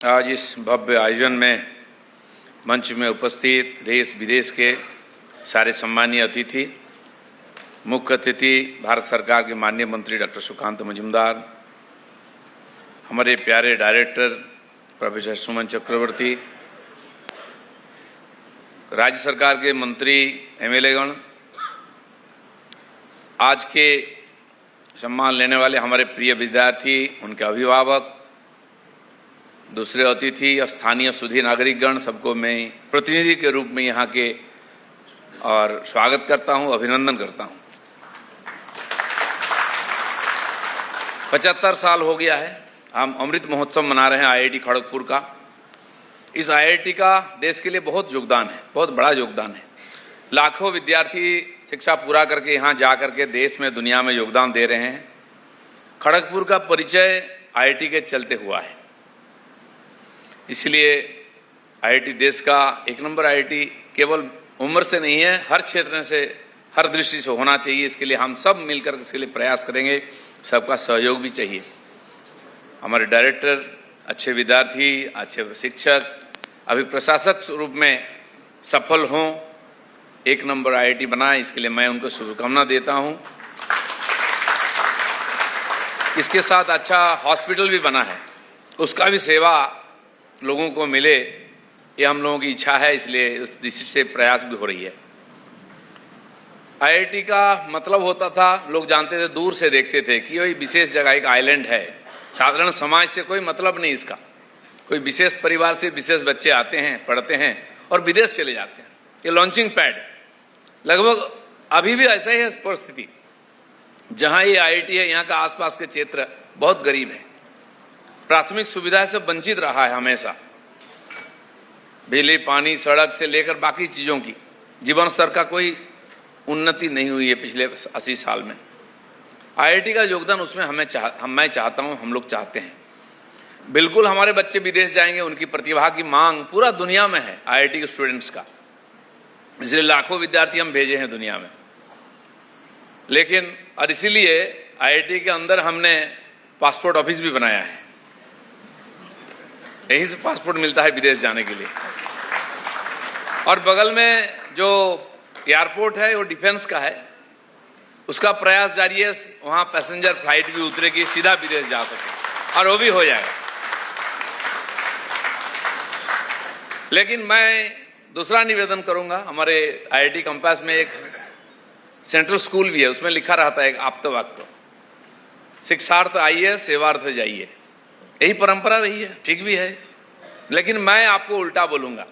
आज इस भव्य आयोजन में मंच में उपस्थित देश विदेश के सारे सम्मानीय अतिथि, मुख्य अतिथि भारत सरकार के माननीय मंत्री डॉक्टर सुकांत मजूमदार, हमारे प्यारे डायरेक्टर प्रोफेसर सुमन चक्रवर्ती, राज्य सरकार के मंत्री, एमएलए गण, आज के सम्मान लेने वाले हमारे प्रिय विद्यार्थी, उनके अभिभावक, दूसरे अतिथि, स्थानीय सुधी नागरिकगण, सबको मैं प्रतिनिधि के रूप में यहाँ के और स्वागत करता हूँ, अभिनंदन करता हूँ। 75 साल हो गया है, हम अमृत महोत्सव मना रहे हैं आईआईटी खड़गपुर का। इस आईआईटी का देश के लिए बहुत योगदान है, बहुत बड़ा योगदान है। लाखों विद्यार्थी शिक्षा पूरा करके यहाँ जा करके देश में, दुनिया में योगदान दे रहे हैं। खड़गपुर का परिचय आईआईटी के चलते हुआ है, इसलिए आईआईटी देश का एक नंबर आईआईटी केवल उम्र से नहीं है, हर क्षेत्र से, हर दृष्टि से होना चाहिए। इसके लिए हम सब मिलकर इसके लिए प्रयास करेंगे, सबका सहयोग भी चाहिए। हमारे डायरेक्टर अच्छे विद्यार्थी, अच्छे शिक्षक, अभी प्रशासक रूप में सफल हों, एक नंबर आईआईटी बनाए, इसके लिए मैं उनको शुभकामना देता हूं। इसके साथ अच्छा हॉस्पिटल भी बना है, उसका भी सेवा लोगों को मिले, ये हम लोगों की इच्छा है, इसलिए उस दृष्टि से प्रयास भी हो रही है। आईआईटी का मतलब होता था, लोग जानते थे, दूर से देखते थे कि ये विशेष जगह, एक आइलैंड है, साधारण समाज से कोई मतलब नहीं इसका। कोई विशेष परिवार से विशेष बच्चे आते हैं, पढ़ते हैं और विदेश चले जाते हैं। ये लॉन्चिंग पैड, लगभग अभी भी ऐसा ही है परिस्थिति। जहाँ ये आईआईटी है, यहाँ का आसपास के क्षेत्र बहुत गरीब है, प्राथमिक सुविधा से वंचित रहा है हमेशा। बिजली, पानी, सड़क से लेकर बाकी चीज़ों की जीवन स्तर का कोई उन्नति नहीं हुई है पिछले 80 साल में। आईआईटी का योगदान उसमें मैं चाहता हूँ, हम लोग चाहते हैं। बिल्कुल हमारे बच्चे विदेश जाएंगे, उनकी प्रतिभा की मांग पूरा दुनिया में है आईआईटी के स्टूडेंट्स का, इसलिए लाखों विद्यार्थी हम भेजे हैं दुनिया में। लेकिन और इसीलिए आईआईटी के अंदर हमने पासपोर्ट ऑफिस भी बनाया है, यहीं से पासपोर्ट मिलता है विदेश जाने के लिए। और बगल में जो एयरपोर्ट है वो डिफेंस का है, उसका प्रयास जारी है, वहाँ पैसेंजर फ्लाइट भी उतरेगी, सीधा विदेश जा सके, और वो भी हो जाएगा। लेकिन मैं दूसरा निवेदन करूंगा, हमारे आईआईटी कैंपस में एक सेंट्रल स्कूल भी है, उसमें लिखा रहता है एक आप्तवाक्य, शिक्षार्थ आइए, सेवार्थ जाइए। यही परंपरा रही है, ठीक भी है। लेकिन मैं आपको उल्टा बोलूंगा,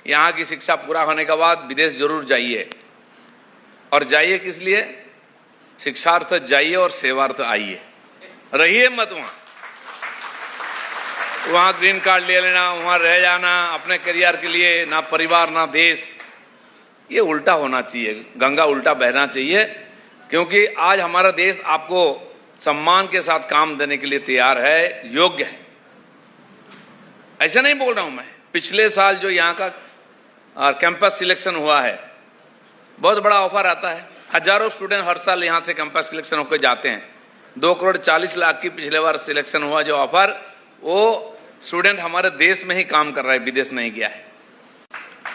यहाँ की शिक्षा पूरा होने के बाद विदेश जरूर जाइए। और जाइए किस लिए? शिक्षार्थ जाइए और सेवार्थ आइए, रहिए मत वहाँ ग्रीन कार्ड ले लेना, वहाँ रह जाना अपने करियर के लिए, ना परिवार ना देश। ये उल्टा होना चाहिए, गंगा उल्टा बहना चाहिए, क्योंकि आज हमारा देश आपको सम्मान के साथ काम देने के लिए तैयार है, योग्य है। ऐसा नहीं बोल रहा हूं मैं। पिछले साल जो यहाँ का कैंपस सिलेक्शन हुआ है, बहुत बड़ा ऑफर आता है, हजारों स्टूडेंट हर साल यहाँ से कैंपस सिलेक्शन होकर जाते हैं। 2,40,00,000 की पिछले बार सिलेक्शन हुआ जो ऑफर, वो स्टूडेंट हमारे देश में ही काम कर रहा है, विदेश नहीं गया है।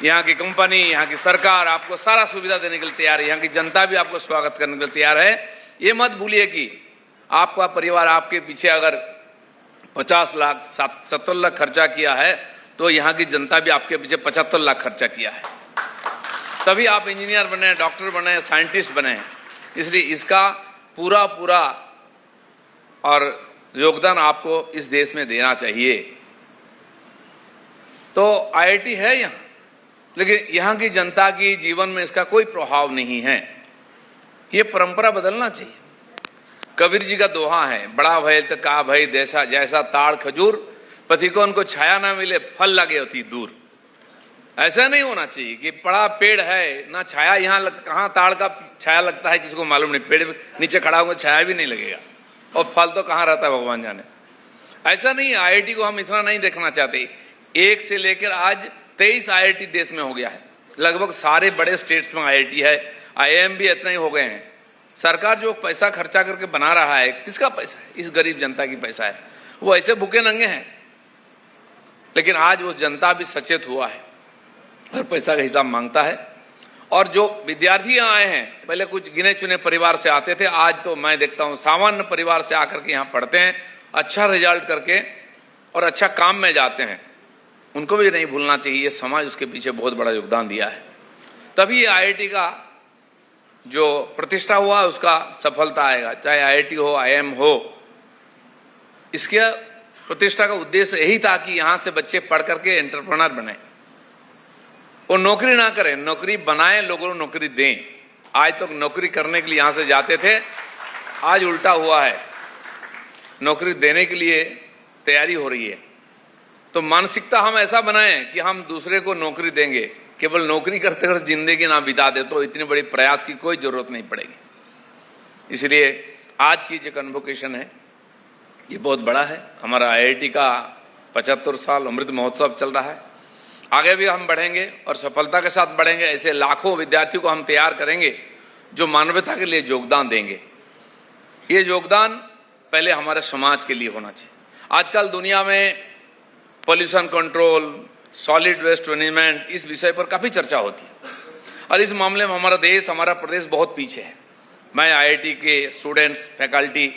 यहाँ की कंपनी, यहाँ की सरकार आपको सारा सुविधा देने के लिए तैयार है, यहाँ की जनता भी आपको स्वागत करने के लिए तैयार है। ये मत भूलिए कि आपका परिवार आपके पीछे अगर 50 लाख 70 लाख खर्चा किया है, तो यहाँ की जनता भी आपके पीछे 75 लाख खर्चा किया है, तभी आप इंजीनियर बने, डॉक्टर बने, साइंटिस्ट बने। इसलिए इसका पूरा और योगदान आपको इस देश में देना चाहिए। तो आईआईटी है यहाँ, लेकिन यहाँ की जनता की जीवन में इसका कोई प्रभाव नहीं है। ये परंपरा बदलना चाहिए। कबीर जी का दोहा है, बड़ा भय तो का भय जैसा ताड़ खजूर, पति को उनको छाया ना मिले, फल लगे अति दूर। ऐसा नहीं होना चाहिए कि बड़ा पेड़ है ना छाया, यहाँ कहाँ ताड़ का छाया लगता है किसी को मालूम नहीं, पेड़ नीचे खड़ा होगा छाया भी नहीं लगेगा, और फल तो कहाँ रहता है भगवान जाने। ऐसा नहीं है, आईआईटी को हम इतना नहीं देखना चाहते। 1 से लेकर आज 23 आईआईटी देश में हो गया है, लगभग सारे बड़े स्टेट्स में आईआईटी है, आईआईएम भी इतने ही हो गए हैं। सरकार जो पैसा खर्चा करके बना रहा है, किसका पैसा है? इस गरीब जनता की पैसा है। वो ऐसे भूखे नंगे हैं, लेकिन आज वो जनता भी सचेत हुआ है, हर पैसा का हिसाब मांगता है। और जो विद्यार्थी यहाँ आए हैं, पहले कुछ गिने चुने परिवार से आते थे, आज तो मैं देखता हूँ सामान्य परिवार से आकर के यहाँ पढ़ते हैं, अच्छा रिजल्ट करके और अच्छा काम में जाते हैं। उनको भी नहीं भूलना चाहिए, समाज उसके पीछे बहुत बड़ा योगदान दिया है, तभी IIT का जो प्रतिष्ठा हुआ उसका सफलता आएगा। चाहे IIT हो, IIM हो, इसके प्रतिष्ठा का उद्देश्य यही था कि यहाँ से बच्चे पढ़ करके एंटरप्रेन्योर बने, वो नौकरी ना करें, नौकरी बनाएं, लोगों को नौकरी दें। आज तक नौकरी करने के लिए यहाँ से जाते थे, आज उल्टा हुआ है, नौकरी देने के लिए तैयारी हो रही है। तो मानसिकता हम ऐसा बनाएं कि हम दूसरे को नौकरी देंगे, केवल नौकरी करते करते जिंदगी ना बिता दे, तो इतनी बड़ी प्रयास की कोई जरूरत नहीं पड़ेगी। इसलिए आज की जो कन्वोकेशन है ये बहुत बड़ा है। हमारा IIT का 75 साल अमृत महोत्सव चल रहा है, आगे भी हम बढ़ेंगे और सफलता के साथ बढ़ेंगे। ऐसे लाखों विद्यार्थियों को हम तैयार करेंगे जो मानवता के लिए योगदान देंगे। ये योगदान पहले हमारे समाज के लिए होना चाहिए। आजकल दुनिया में pollution control, solid waste management, इस विषय पर काफ़ी चर्चा होती है और इस मामले में हमारा देश, हमारा प्रदेश बहुत पीछे है। मैं IIT के स्टूडेंट्स, फैकल्टी,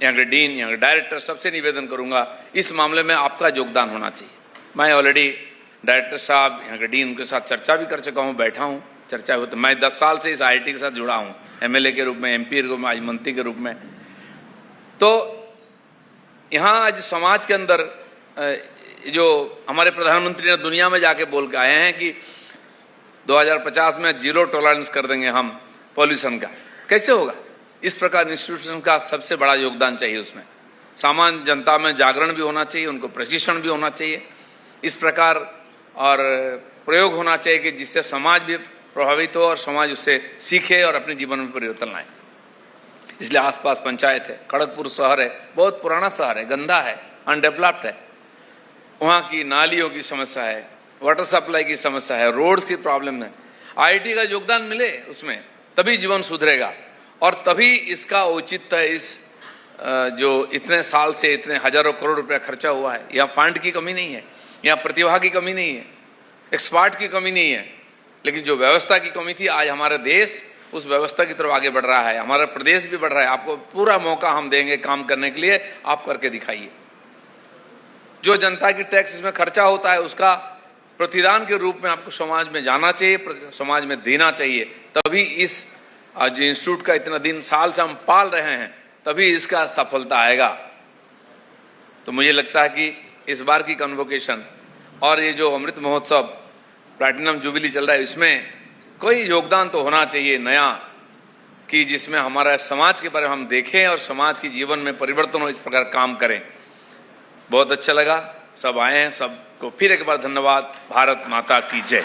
यहाँ के डीन, यहाँ के डायरेक्टर, सबसे निवेदन करूँगा, इस मामले में आपका योगदान होना चाहिए। मैं ऑलरेडी डायरेक्टर साहब, यहाँ के डीन, उनके साथ चर्चा भी कर चुका हूँ, बैठा हूँ, चर्चा हो। तो मैं 10 साल से इस IIT के साथ जुड़ा हूँ, MLA के रूप में, MP के रूप में, आज मंत्री के रूप में। तो यहाँ आज समाज के अंदर जो हमारे प्रधानमंत्री ने दुनिया में जाके बोल के आए हैं कि 2050 में 0 टॉलरेंस कर देंगे हम पॉल्यूशन का, कैसे होगा? इस प्रकार इंस्टीट्यूशन का सबसे बड़ा योगदान चाहिए। उसमें सामान्य जनता में जागरण भी होना चाहिए, उनको प्रशिक्षण भी होना चाहिए, इस प्रकार और प्रयोग होना चाहिए कि जिससे समाज भी प्रभावित हो और समाज उससे सीखे और अपने जीवन में परिवर्तन लाए। इसलिए आसपास पंचायत है, खड़गपुर शहर है, बहुत पुराना शहर है, गंदा है, अनडेवलप्ड है, वहाँ की नालियों की समस्या है, वाटर सप्लाई की समस्या है, रोड्स की प्रॉब्लम है। IIT का योगदान मिले उसमें, तभी जीवन सुधरेगा और तभी इसका औचित्य इस जो इतने साल से इतने हजारों करोड़ रुपया खर्चा हुआ है। यहाँ फंड की कमी नहीं है, यहाँ प्रतिभा की कमी नहीं है, एक्सपर्ट की कमी नहीं है, लेकिन जो व्यवस्था की कमी थी, आज हमारा देश उस व्यवस्था की तरफ आगे बढ़ रहा है, हमारा प्रदेश भी बढ़ रहा है। आपको पूरा मौका हम देंगे काम करने के लिए, आप करके दिखाइए। जो जनता की टैक्स इसमें खर्चा होता है उसका प्रतिदान के रूप में आपको समाज में जाना चाहिए, समाज में देना चाहिए, तभी इस आज इंस्टीट्यूट का इतना दिन साल से हम पाल रहे हैं, तभी इसका सफलता आएगा। तो मुझे लगता है कि इस बार की कन्वोकेशन और ये जो अमृत महोत्सव प्लैटिनम जुबिली चल रहा है, इसमें कोई योगदान तो होना चाहिए नया, कि जिसमें हमारा समाज के बारे में हम देखें और समाज के जीवन में परिवर्तन हो, इस प्रकार काम करें। बहुत अच्छा लगा, सब आए हैं, सबको फिर एक बार धन्यवाद। भारत माता की जय।